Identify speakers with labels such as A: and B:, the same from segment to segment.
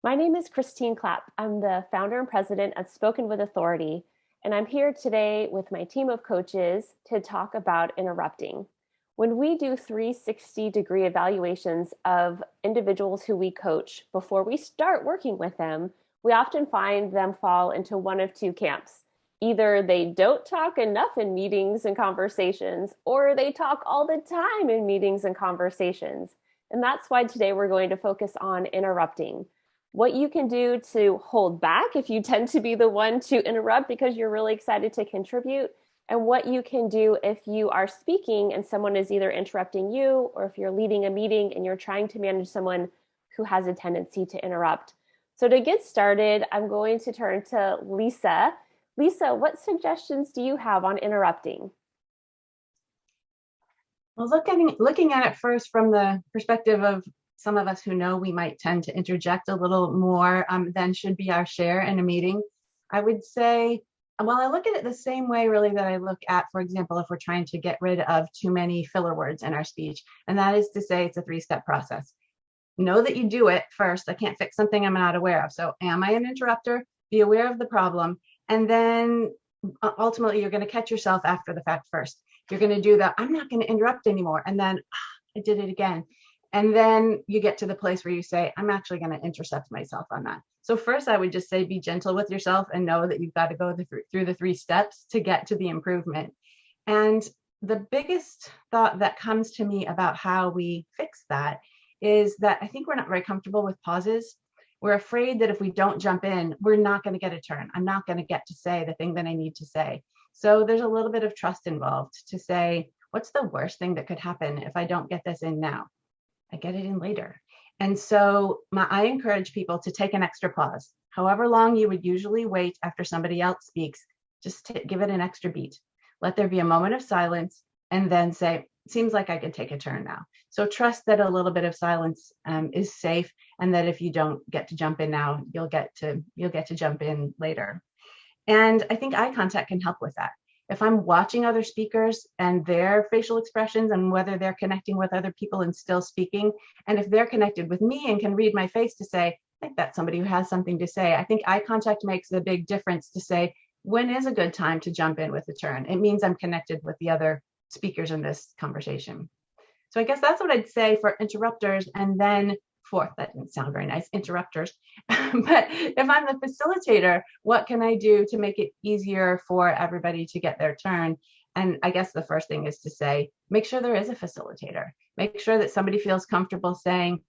A: My name is Christine Clapp. I'm the founder and president of Spoken with Authority, and I'm here today with my team of coaches to talk about interrupting. When we do 360-degree evaluations of individuals who we coach before we start working with them, we often find them fall into one of two camps. Either they don't talk enough in meetings and conversations, or they talk all the time in meetings and conversations. And that's why today we're going to focus on interrupting, what you can do to hold back if you tend to be the one to interrupt because you're really excited to contribute, and what you can do if you are speaking and someone is either interrupting you, or if you're leading a meeting and you're trying to manage someone who has a tendency to interrupt. So to get started, I'm going to turn to Lisa. Lisa, what suggestions do you have on interrupting?
B: Well, looking at it first from the perspective of some of us who know we might tend to interject a little more than should be our share in a meeting, I would say, well, I look at it the same way really that I look at, for example, if we're trying to get rid of too many filler words in our speech, and that is to say it's a three-step process. Know that you do it first. I can't fix something I'm not aware of. So am I an interrupter? Be aware of the problem. And then ultimately, you're going to catch yourself after the fact first. You're going to do that. I'm not going to interrupt anymore. And then I did it again. And then you get to the place where you say, I'm actually going to intercept myself on that. So first, I would just say, be gentle with yourself and know that you've got to go through the three steps to get to the improvement. And the biggest thought that comes to me about how we fix that is that I think we're not very comfortable with pauses. We're afraid that if we don't jump in, we're not going to get a turn. I'm not going to get to say the thing that I need to say. So there's a little bit of trust involved to say, what's the worst thing that could happen if I don't get this in now? I get it in later. And so I encourage people to take an extra pause. However long you would usually wait after somebody else speaks, just give it an extra beat. Let there be a moment of silence and then say, seems like I can take a turn now. So trust that a little bit of silence is safe, and that if you don't get to jump in now, you'll get to jump in later. And I think eye contact can help with that. If I'm watching other speakers and their facial expressions and whether they're connecting with other people and still speaking, and if they're connected with me and can read my face to say, I think that's somebody who has something to say. I think eye contact makes a big difference to say, when is a good time to jump in with a turn? It means I'm connected with the other speakers in this conversation. So I guess that's what I'd say for interrupters. And then fourth, that didn't sound very nice, interrupters. But if I'm the facilitator, what can I do to make it easier for everybody to get their turn? And I guess the first thing is to say, make sure there is a facilitator. Make sure that somebody feels comfortable saying,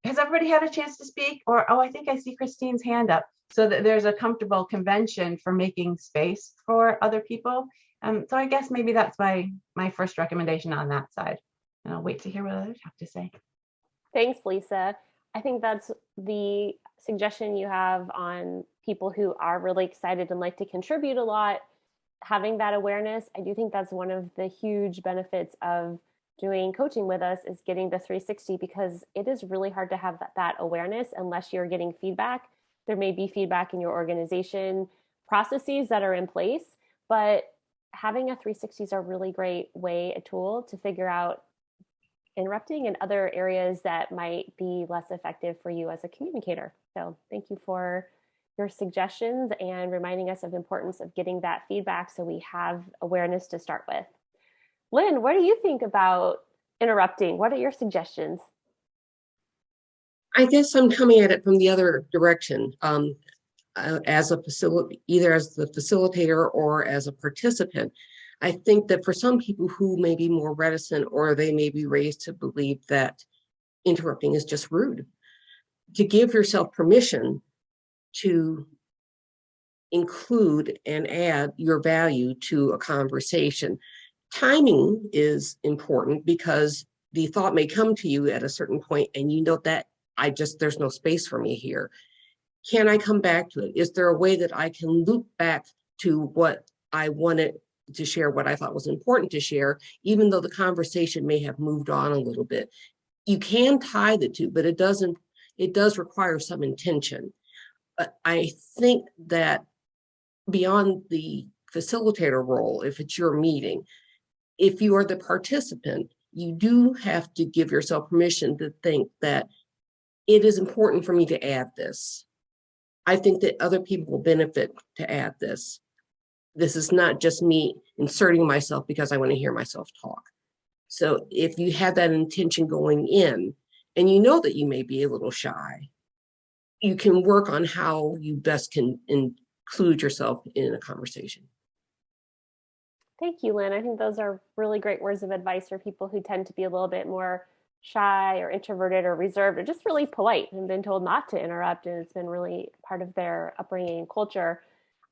B: has everybody had a chance to speak? Or, oh, I think I see Christine's hand up. So that there's a comfortable convention for making space for other people. So I guess maybe that's my first recommendation on that side. And I'll wait to hear what others have to say.
A: Thanks, Lisa. I think that's the suggestion you have on people who are really excited and like to contribute a lot. Having that awareness, I do think that's one of the huge benefits of doing coaching with us, is getting the 360, because it is really hard to have that awareness unless you're getting feedback. There may be feedback in your organization processes that are in place, but having a 360 is a really great way, a tool to figure out interrupting and other areas that might be less effective for you as a communicator. So thank you for your suggestions and reminding us of the importance of getting that feedback so we have awareness to start with. Lynn, what do you think about interrupting? What are your suggestions?
C: I guess I'm coming at it from the other direction. As a either as the facilitator or as a participant. I think that for some people who may be more reticent, or they may be raised to believe that interrupting is just rude, to give yourself permission to include and add your value to a conversation. Timing is important because the thought may come to you at a certain point and you know that there's no space for me here. Can I come back to it? Is there a way that I can loop back to what I wanted to share, what I thought was important to share, even though the conversation may have moved on a little bit? You can tie the two, but it does require some intention. But I think that beyond the facilitator role, if it's your meeting, if you are the participant, you do have to give yourself permission to think that it is important for me to add this. I think that other people will benefit to add this. This is not just me inserting myself because I want to hear myself talk. So if you have that intention going in and you know that you may be a little shy, you can work on how you best can include yourself in a conversation.
A: Thank you, Lynn. I think those are really great words of advice for people who tend to be a little bit more shy or introverted or reserved or just really polite and been told not to interrupt. And it's been really part of their upbringing and culture.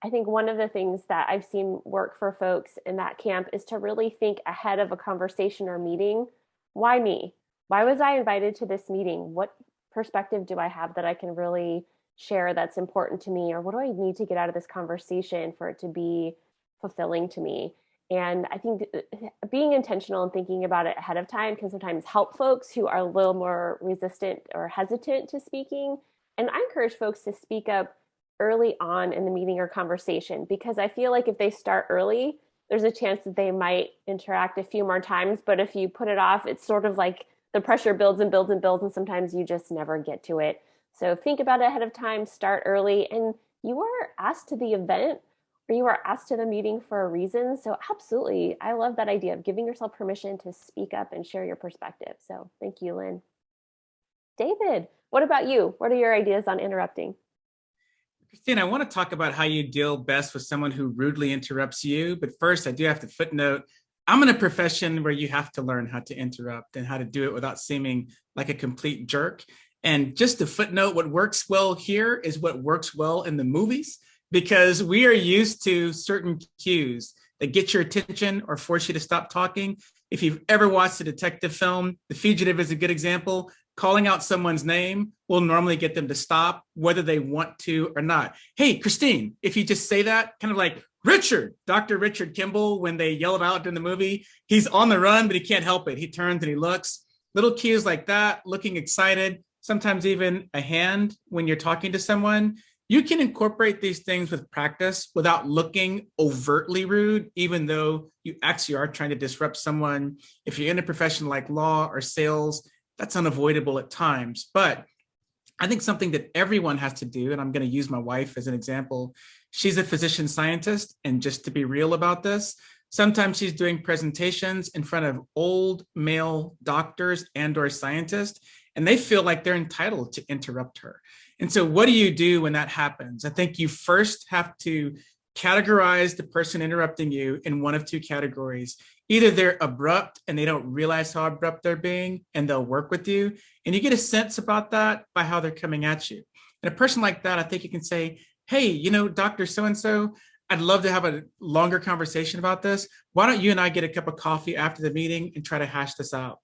A: I think one of the things that I've seen work for folks in that camp is to really think ahead of a conversation or meeting. Why me? Why was I invited to this meeting? What perspective do I have that I can really share that's important to me? Or what do I need to get out of this conversation for it to be fulfilling to me? And I think being intentional and thinking about it ahead of time can sometimes help folks who are a little more resistant or hesitant to speaking. And I encourage folks to speak up early on in the meeting or conversation, because I feel like if they start early, there's a chance that they might interact a few more times. But if you put it off, it's sort of like the pressure builds and builds and builds, and sometimes you just never get to it. So think about it ahead of time, start early, and you are asked to the event or you are asked to the meeting for a reason. So absolutely, I love that idea of giving yourself permission to speak up and share your perspective. So thank you, Lynn. David, what about you? What are your ideas on interrupting?
D: Christine, I want to talk about how you deal best with someone who rudely interrupts you. But first, I do have to footnote, I'm in a profession where you have to learn how to interrupt and how to do it without seeming like a complete jerk. And just to footnote, what works well here is what works well in the movies, because we are used to certain cues that get your attention or force you to stop talking. If you've ever watched a detective film, The Fugitive is a good example. Calling out someone's name will normally get them to stop, whether they want to or not. Hey, Christine, if you just say that, kind of like Richard, Dr. Richard Kimball, when they yell it out in the movie, he's on the run, but he can't help it. He turns and he looks. Little cues like that, looking excited, sometimes even a hand when you're talking to someone. You can incorporate these things with practice without looking overtly rude, even though you actually are trying to disrupt someone. If you're in a profession like law or sales, that's unavoidable at times. But I think something that everyone has to do, and I'm going to use my wife as an example. She's a physician scientist, and just to be real about this, sometimes she's doing presentations in front of old male doctors and or scientists, and they feel like they're entitled to interrupt her. And so what do you do when that happens? I think you first have to categorize the person interrupting you in one of two categories. Either they're abrupt and they don't realize how abrupt they're being and they'll work with you. And you get a sense about that by how they're coming at you. And a person like that, I think you can say, hey, Dr. So-and-so, I'd love to have a longer conversation about this. Why don't you and I get a cup of coffee after the meeting and try to hash this out?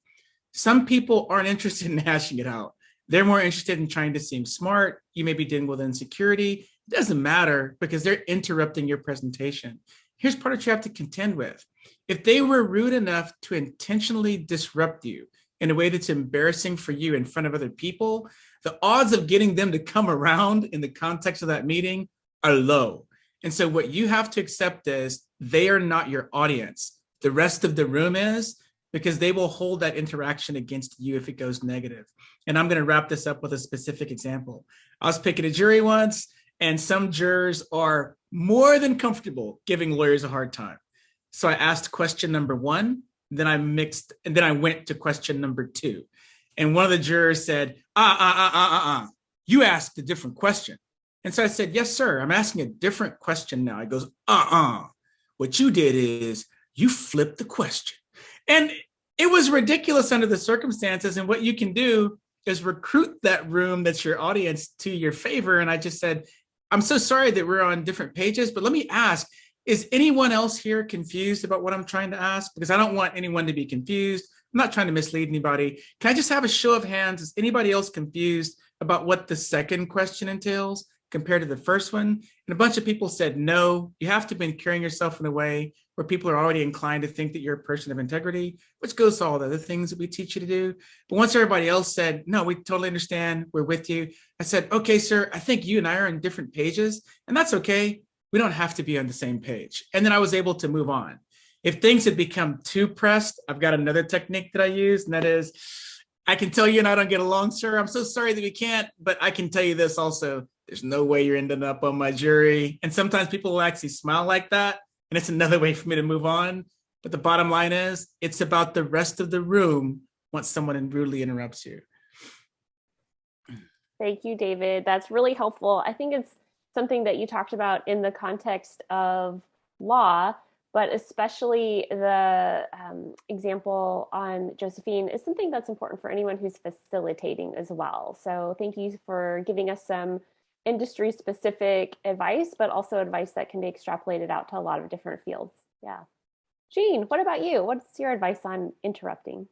D: Some people aren't interested in hashing it out. They're more interested in trying to seem smart. You may be dealing with insecurity. It doesn't matter because they're interrupting your presentation. Here's part that you have to contend with. If they were rude enough to intentionally disrupt you in a way that's embarrassing for you in front of other people, the odds of getting them to come around in the context of that meeting are low. And so what you have to accept is they are not your audience. The rest of the room is, because they will hold that interaction against you if it goes negative. And I'm going to wrap this up with a specific example. I was picking a jury once, and some jurors are more than comfortable giving lawyers a hard time. So I asked question number one, then I went to question number two. And one of the jurors said, you asked a different question. And so I said, yes, sir, I'm asking a different question now. He goes, what you did is you flipped the question. And it was ridiculous under the circumstances. And what you can do is recruit that room that's your audience to your favor. And I just said, I'm so sorry that we're on different pages, but let me ask, is anyone else here confused about what I'm trying to ask? Because I don't want anyone to be confused. I'm not trying to mislead anybody. Can I just have a show of hands? Is anybody else confused about what the second question entails compared to the first one? And a bunch of people said, no, you have to be carrying yourself in a way where people are already inclined to think that you're a person of integrity, which goes to all the other things that we teach you to do. But once everybody else said, no, we totally understand, we're with you, I said, okay, sir, I think you and I are on different pages, and that's okay. We don't have to be on the same page. And then I was able to move on. If things had become too pressed, I've got another technique that I use, and that is, I can tell you and I don't get along, sir. I'm so sorry that we can't, but I can tell you this also. There's no way you're ending up on my jury. And sometimes people will actually smile like that. And it's another way for me to move on. But the bottom line is, it's about the rest of the room once someone rudely interrupts you.
A: Thank you, David. That's really helpful. I think it's something that you talked about in the context of law, but especially the example on Josephine is something that's important for anyone who's facilitating as well. So thank you for giving us some industry specific advice, but also advice that can be extrapolated out to a lot of different fields. Yeah. Jean, what about you? What's your advice on interrupting?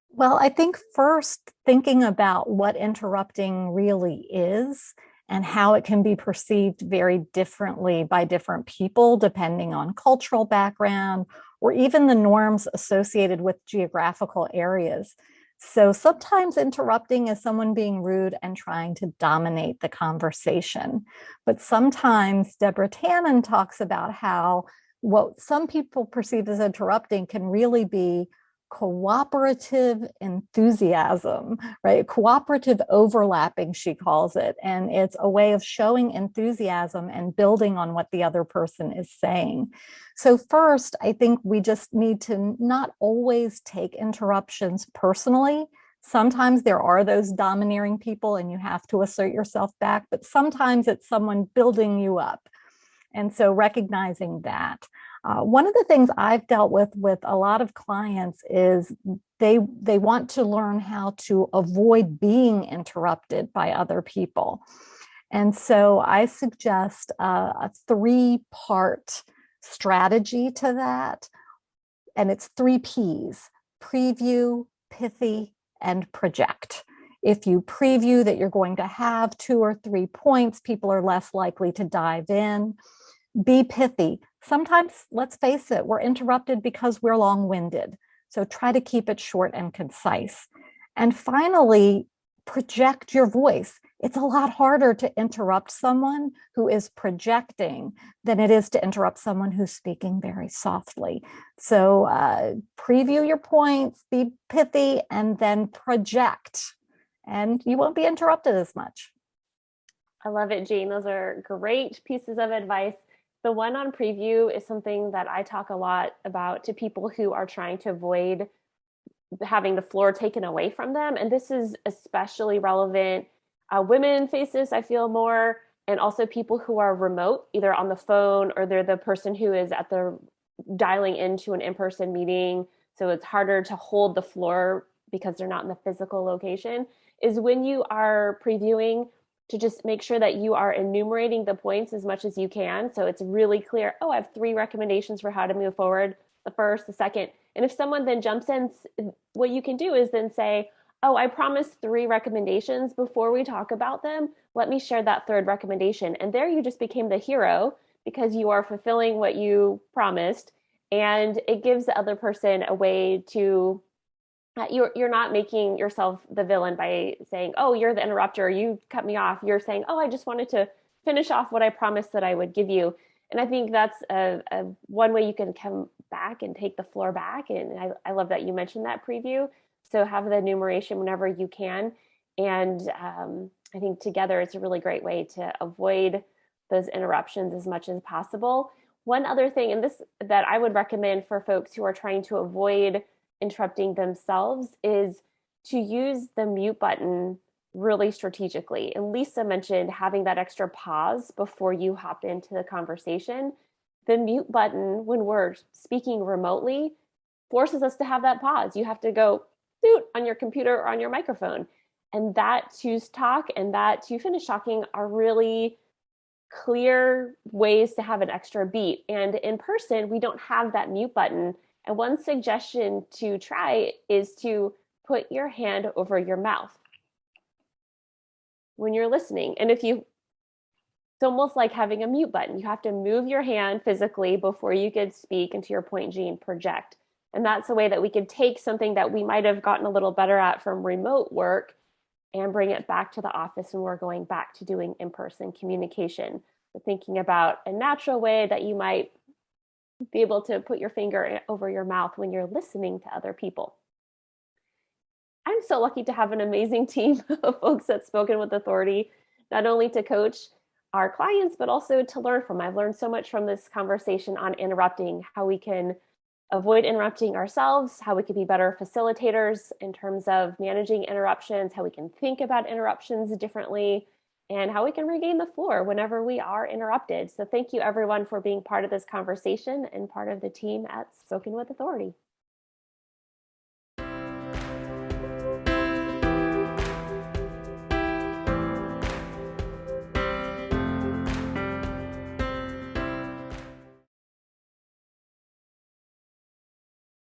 E: Well, I think first thinking about what interrupting really is and how it can be perceived very differently by different people, depending on cultural background or even the norms associated with geographical areas. So sometimes interrupting is someone being rude and trying to dominate the conversation. But sometimes Deborah Tannen talks about how what some people perceive as interrupting can really be cooperative enthusiasm, right? Cooperative overlapping, she calls it. And it's a way of showing enthusiasm and building on what the other person is saying. So first, I think we just need to not always take interruptions personally. Sometimes there are those domineering people and you have to assert yourself back, but sometimes it's someone building you up. And so recognizing that. One of the things I've dealt with a lot of clients is they want to learn how to avoid being interrupted by other people. And so I suggest a 3-part strategy to that. And it's 3 Ps: preview, pithy, and project. If you preview that you're going to have 2 or 3 points, people are less likely to dive in. Be pithy. Sometimes, let's face it, we're interrupted because we're long-winded. So try to keep it short and concise. And finally, project your voice. It's a lot harder to interrupt someone who is projecting than it is to interrupt someone who's speaking very softly. So preview your points, be pithy, and then project. And you won't be interrupted as much.
A: I love it, Jean. Those are great pieces of advice. The one on preview is something that I talk a lot about to people who are trying to avoid having the floor taken away from them. And this is especially relevant. Women face this, I feel more, and also people who are remote, either on the phone or they're the person who is at the dialing into an in-person meeting. So it's harder to hold the floor because they're not in the physical location, is when you are previewing, to just make sure that you are enumerating the points as much as you can. So it's really clear, oh, I have 3 recommendations for how to move forward: the first, the second. And if someone then jumps in, what you can do is then say, oh, I promised 3 recommendations. Before we talk about them, let me share that 3rd recommendation. And there you just became the hero because you are fulfilling what you promised. And it gives the other person a way to you're not making yourself the villain by saying, oh, you're the interrupter, you cut me off. You're saying, oh, I just wanted to finish off what I promised that I would give you. And I think that's a one way you can come back and take the floor back. And I love that you mentioned that preview. So have the enumeration whenever you can. And I think together it's a really great way to avoid those interruptions as much as possible. One other thing, and this that I would recommend for folks who are trying to avoid interrupting themselves, is to use the mute button really strategically. And Lisa mentioned having that extra pause before you hop into the conversation. The mute button, when we're speaking remotely, forces us to have that pause. You have to go doot on your computer or on your microphone. And that to talk and that to finish talking are really clear ways to have an extra beat. And in person, we don't have that mute button. And one suggestion to try is to put your hand over your mouth when you're listening. And it's almost like having a mute button. You have to move your hand physically before you could speak, and to your point, Jean, project. And that's a way that we could take something that we might have gotten a little better at from remote work and bring it back to the office when we're going back to doing in-person communication. So thinking about a natural way that you might be able to put your finger over your mouth when you're listening to other people. I'm so lucky to have an amazing team of folks at Spoken with Authority, not only to coach our clients, but also to learn from. I've learned so much from this conversation on interrupting, how we can avoid interrupting ourselves, how we can be better facilitators in terms of managing interruptions, how we can think about interruptions differently, and how we can regain the floor whenever we are interrupted. So thank you everyone for being part of this conversation and part of the team at Spoken with Authority.